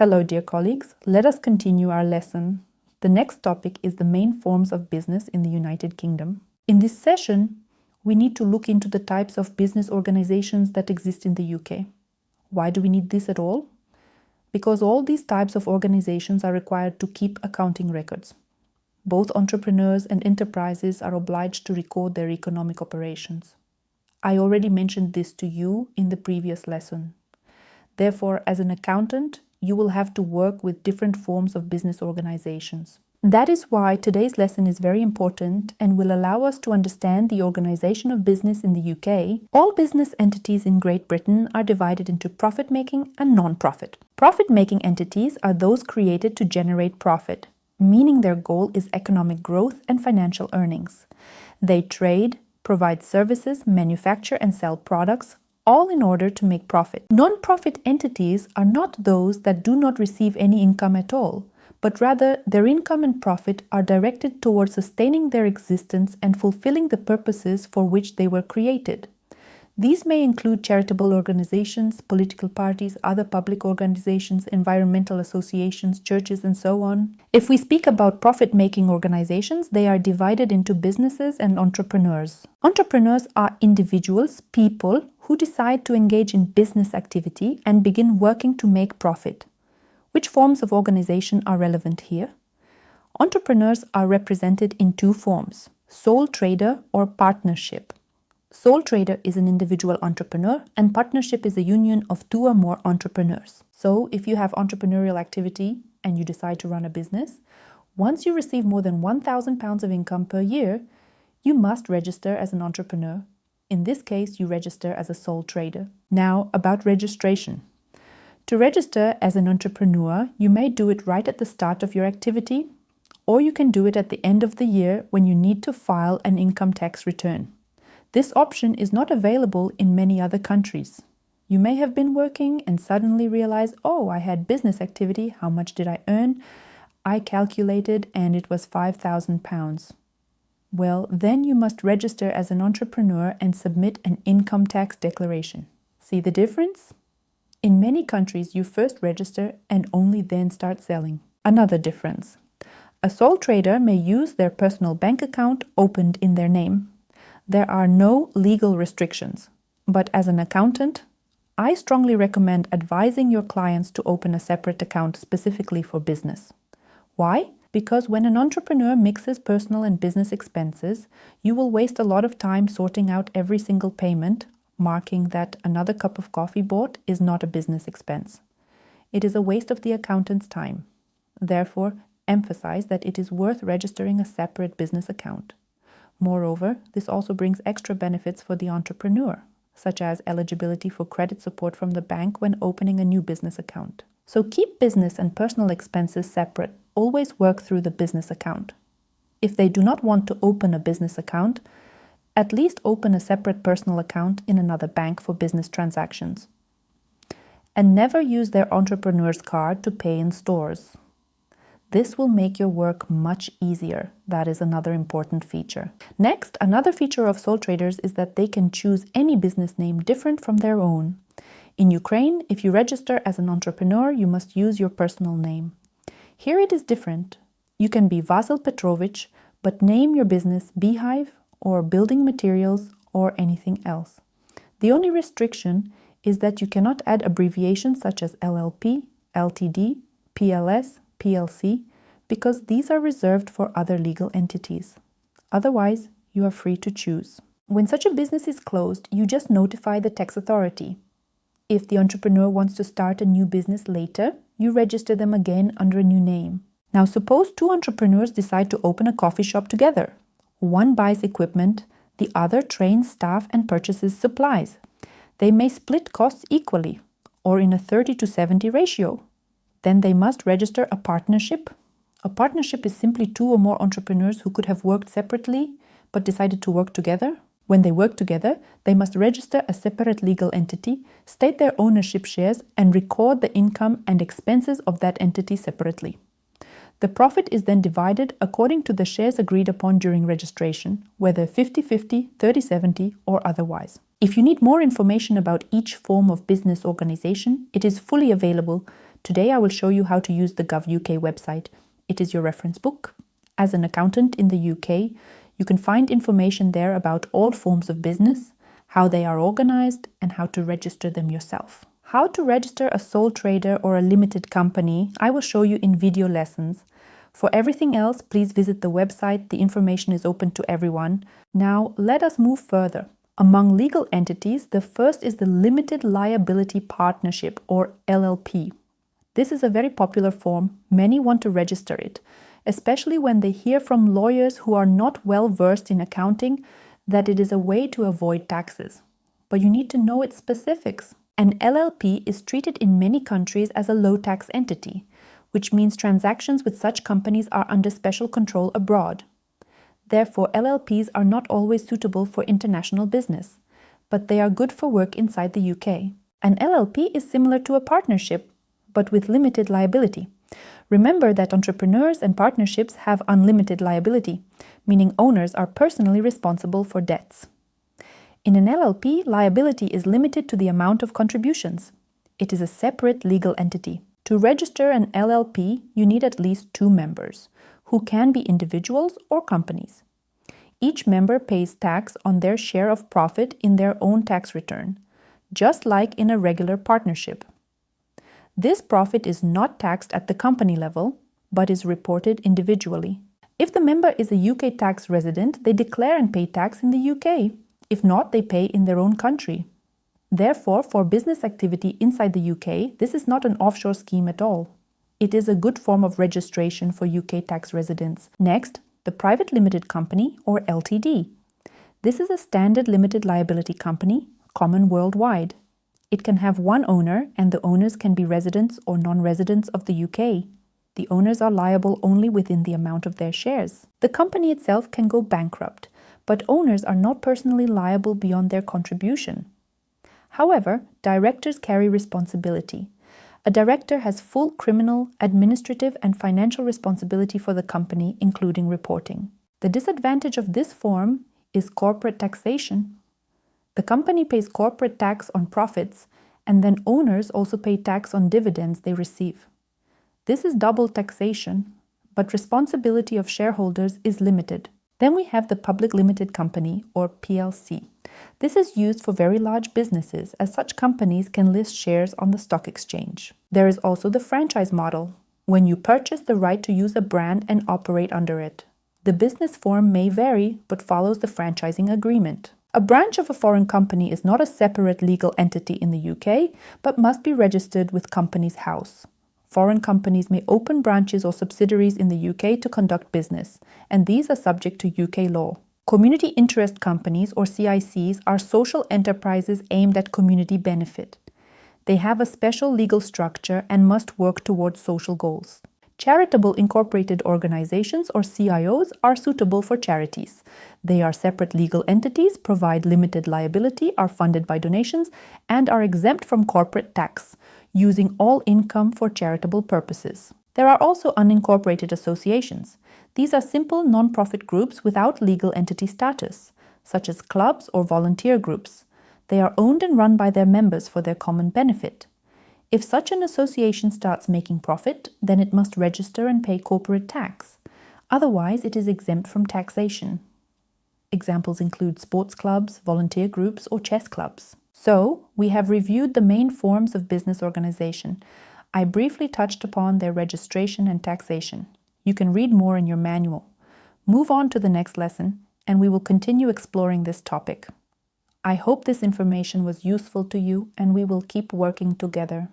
Hello, dear colleagues. Let us continue our lesson. The next topic is the main forms of business in the United Kingdom. In this session, we need to look into the types of business organizations that exist in the UK. Why do we need this at all? Because all these types of organizations are required to keep accounting records. Both entrepreneurs and enterprises are obliged to record their economic operations. I already mentioned this to you in the previous lesson. Therefore, as an accountant, you will have to work with different forms of business organizations. That is why today's lesson is very important and will allow us to understand the organization of business in the UK. All business entities in Great Britain are divided into profit-making and non-profit. Profit-making entities are those created to generate profit, meaning their goal is economic growth and financial earnings. They trade, provide services, manufacture and sell products, all in order to make profit. Non-profit entities are not those that do not receive any income at all, but rather their income and profit are directed towards sustaining their existence and fulfilling the purposes for which they were created. These may include charitable organizations, political parties, other public organizations, environmental associations, churches, and so on. If we speak about profit-making organizations, they are divided into businesses and entrepreneurs. Entrepreneurs are individuals, people who decide to engage in business activity and begin working to make profit. Which forms of organization are relevant here? Entrepreneurs are represented in two forms: sole trader or partnership. Sole trader is an individual entrepreneur and partnership is a union of two or more entrepreneurs. So if you have entrepreneurial activity and you decide to run a business, once you receive more than £1,000 of income per year, you must register as an entrepreneur. In this case, you register as a sole trader. Now, about registration. To register as an entrepreneur, you may do it right at the start of your activity, or you can do it at the end of the year when you need to file an income tax return. This option is not available in many other countries. You may have been working and suddenly realize, oh, I had business activity, how much did I earn? I calculated and it was £5,000. Well, then you must register as an entrepreneur and submit an income tax declaration. See the difference? In many countries, you first register and only then start selling. Another difference. A sole trader may use their personal bank account opened in their name. There are no legal restrictions, but as an accountant, I strongly recommend advising your clients to open a separate account specifically for business. Why? Because when an entrepreneur mixes personal and business expenses, you will waste a lot of time sorting out every single payment, marking that another cup of coffee bought is not a business expense. It is a waste of the accountant's time. Therefore, emphasize that it is worth registering a separate business account. Moreover, this also brings extra benefits for the entrepreneur, such as eligibility for credit support from the bank when opening a new business account. So keep business and personal expenses separate. Always work through the business account. If they do not want to open a business account, at least open a separate personal account in another bank for business transactions. And never use their entrepreneur's card to pay in stores. This will make your work much easier. That is another important feature. Next, another feature of sole traders is that they can choose any business name different from their own. In Ukraine, if you register as an entrepreneur, you must use your personal name. Here it is different. You can be Vasil Petrovich, but name your business Beehive or Building Materials or anything else. The only restriction is that you cannot add abbreviations such as LLP, LTD, PLS, PLC, because these are reserved for other legal entities. Otherwise, you are free to choose. When such a business is closed, you just notify the tax authority. If the entrepreneur wants to start a new business later, you register them again under a new name. Now, suppose two entrepreneurs decide to open a coffee shop together. One buys equipment, the other trains staff and purchases supplies. They may split costs equally, or in a 30-70 ratio. Then they must register a partnership. A partnership is simply two or more entrepreneurs who could have worked separately but decided to work together. When they work together, they must register a separate legal entity, state their ownership shares, and record the income and expenses of that entity separately. The profit is then divided according to the shares agreed upon during registration, whether 50-50, 30-70, or otherwise. If you need more information about each form of business organization, it is fully available Today I will show you how to use the Gov.uk website. It is your reference book. As an accountant in the UK, you can find information there about all forms of business, how they are organized, and how to register them yourself. How to register a sole trader or a limited company, I will show you in video lessons. For everything else, please visit the website. The information is open to everyone. Now, let us move further. Among legal entities, the first is the Limited Liability Partnership, or LLP. This is a very popular form. Many want to register it, especially when they hear from lawyers who are not well versed in accounting that it is a way to avoid taxes. But you need to know its specifics. An LLP is treated in many countries as a low-tax entity, which means transactions with such companies are under special control abroad. Therefore, LLPs are not always suitable for international business, but they are good for work inside the UK. An LLP is similar to a partnership, but with limited liability. Remember that entrepreneurs and partnerships have unlimited liability, meaning owners are personally responsible for debts. In an LLP, liability is limited to the amount of contributions. It is a separate legal entity. To register an LLP, you need at least 2 members, who can be individuals or companies. Each member pays tax on their share of profit in their own tax return, just like in a regular partnership. This profit is not taxed at the company level, but is reported individually. If the member is a UK tax resident, they declare and pay tax in the UK. If not, they pay in their own country. Therefore, for business activity inside the UK, this is not an offshore scheme at all. It is a good form of registration for UK tax residents. Next, the Private Limited Company, or LTD. This is a standard limited liability company, common worldwide. It can have one owner, and the owners can be residents or non-residents of the UK. The owners are liable only within the amount of their shares. The company itself can go bankrupt, but owners are not personally liable beyond their contribution. However, directors carry responsibility. A director has full criminal, administrative, and financial responsibility for the company, including reporting. The disadvantage of this form is corporate taxation. The company pays corporate tax on profits, and then owners also pay tax on dividends they receive. This is double taxation, but responsibility of shareholders is limited. Then we have the Public Limited Company, or PLC. This is used for very large businesses, as such companies can list shares on the stock exchange. There is also the franchise model, when you purchase the right to use a brand and operate under it. The business form may vary, but follows the franchising agreement. A branch of a foreign company is not a separate legal entity in the UK, but must be registered with Companies House. Foreign companies may open branches or subsidiaries in the UK to conduct business, and these are subject to UK law. Community interest companies, or CICs, are social enterprises aimed at community benefit. They have a special legal structure and must work towards social goals. Charitable incorporated organizations, or CIOs, are suitable for charities. They are separate legal entities, provide limited liability, are funded by donations, and are exempt from corporate tax, using all income for charitable purposes. There are also unincorporated associations. These are simple non-profit groups without legal entity status, such as clubs or volunteer groups. They are owned and run by their members for their common benefit. If such an association starts making profit, then it must register and pay corporate tax. Otherwise, it is exempt from taxation. Examples include sports clubs, volunteer groups, or chess clubs. So, we have reviewed the main forms of business organization. I briefly touched upon their registration and taxation. You can read more in your manual. Move on to the next lesson, and we will continue exploring this topic. I hope this information was useful to you, and we will keep working together.